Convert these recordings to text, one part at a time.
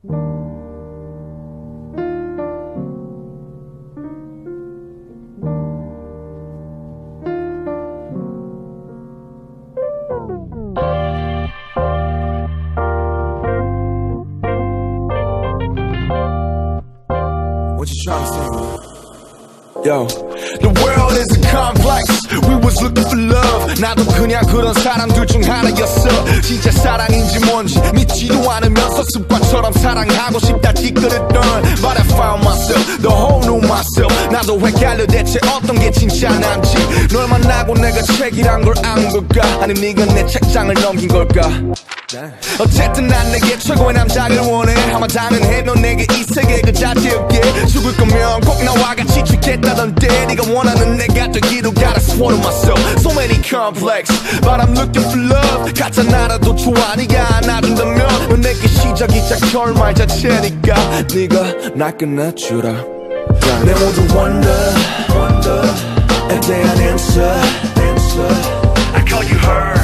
What you trying to say, man? Yo, the world is a complex. We was looking for love. 나도 그냥 그런 사람들 중 하나였어. 진짜 사랑인지 뭔지 믿지도 않으면서 습관처럼 사랑하고 싶다 뒤끝했던 But I found myself, the whole new myself. 나도 헷갈려 대체 어떤 게 진짜 남지. 널 만나고 내가 책이란 걸 안 걸까? 아님 네가 내 책장을 넘긴 걸까? 어쨌든 난 내게 최고의 남자를 원해. 아마 당연해 넌 내게 이 세계 그 자체였게. 죽을 거면 꼭 나와 같이 죽겠다던데. 네가 원하는 내가 되기로 gotta swallow myself. So many complex but I'm looking for love. 가짜 나라도 좋아 네가 안아준다면 넌 내게 시작이자 결말 자체니까 네가 날 끝내주라. 내 모든 wonder에 대한 answer. I call you her.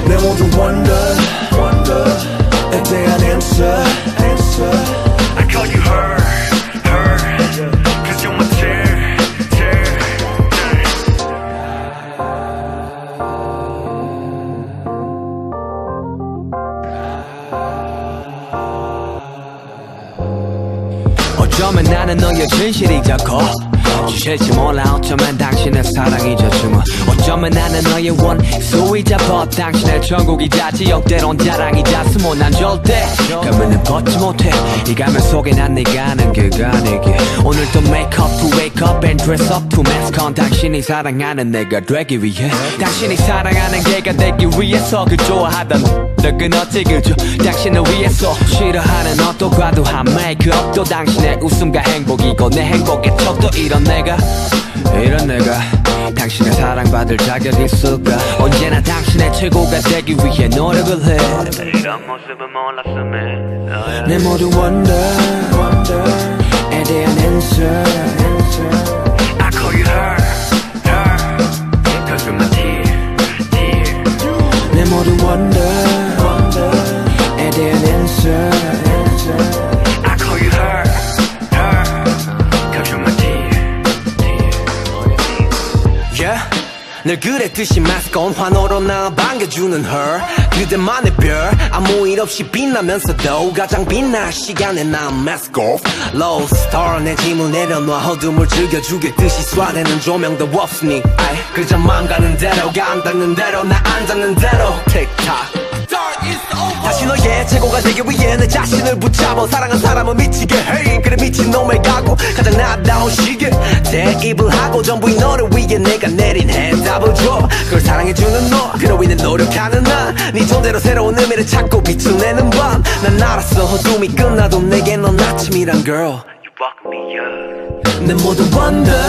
내 모든 wonder에 대한 answer. I call you her, cause you're my tear. 어쩌면 나는 너의 진실이 더 커. 주실지 몰라 어쩌면 당신의 사랑이자 주문. 어쩌면 나는 너의 원수이자 벗. 당신의 천국이자 지역대론 자랑이자 스모. 난 절대 가면은 벗지 못해. 이 가면 속에 난 네가 아는 그가 내게. 오늘도 make up to wake up and dress up to mask on. 당신이 사랑하는 내가 되기 위해. 당신이 사랑하는 걔가 되기 위해서. 그 좋아하던 너 끊었지 그저 당신을 위해서. 싫어하는 옷도 과도한 메이크업도 당신의 웃음과 행복이고 내 행복의 척도. 이런 내가 당신의 사랑받을 자격이 있을까? 언제나 당신의 최고가 되기 위해 노력을 해. 이런 모습은 몰랐음에 내 모든 wonder에 대한 answer. I call you her, cause you're my tear. 내 모든 wonder에 대한 answer. I call you her, cause you're my tear. 늘 그랬듯이 mask on 환호로 나 반겨주는 her. 그대만의 별 아무 일 없이 빛나면서도 가장 빛날 시간에 난 mask off. Low star 내 짐을 내려놔 어둠을 즐겨주겠듯이 쏴대는 조명도 없으니 아이 그저 맘 가는 대로 감 닿는 대로 나 앉았는 대로 틱탁. 다시 너의 최고가 되기 위해 내 자신을 붙잡아. 사랑한 사람은 미치게 해. 그래 미친놈의 각오 가장 나다운 시계 대입을 하고 전부 이 너를 위해 내가 내린 해답을 줘. 그걸 사랑해주는 너 그로 인해 노력하는 나. 네 존재로 새로운 의미를 찾고 빛을 내는 밤. 난 알았어 어둠이 끝나도 내게 넌 아침이란 girl. You woke me up. 내 모든 wonder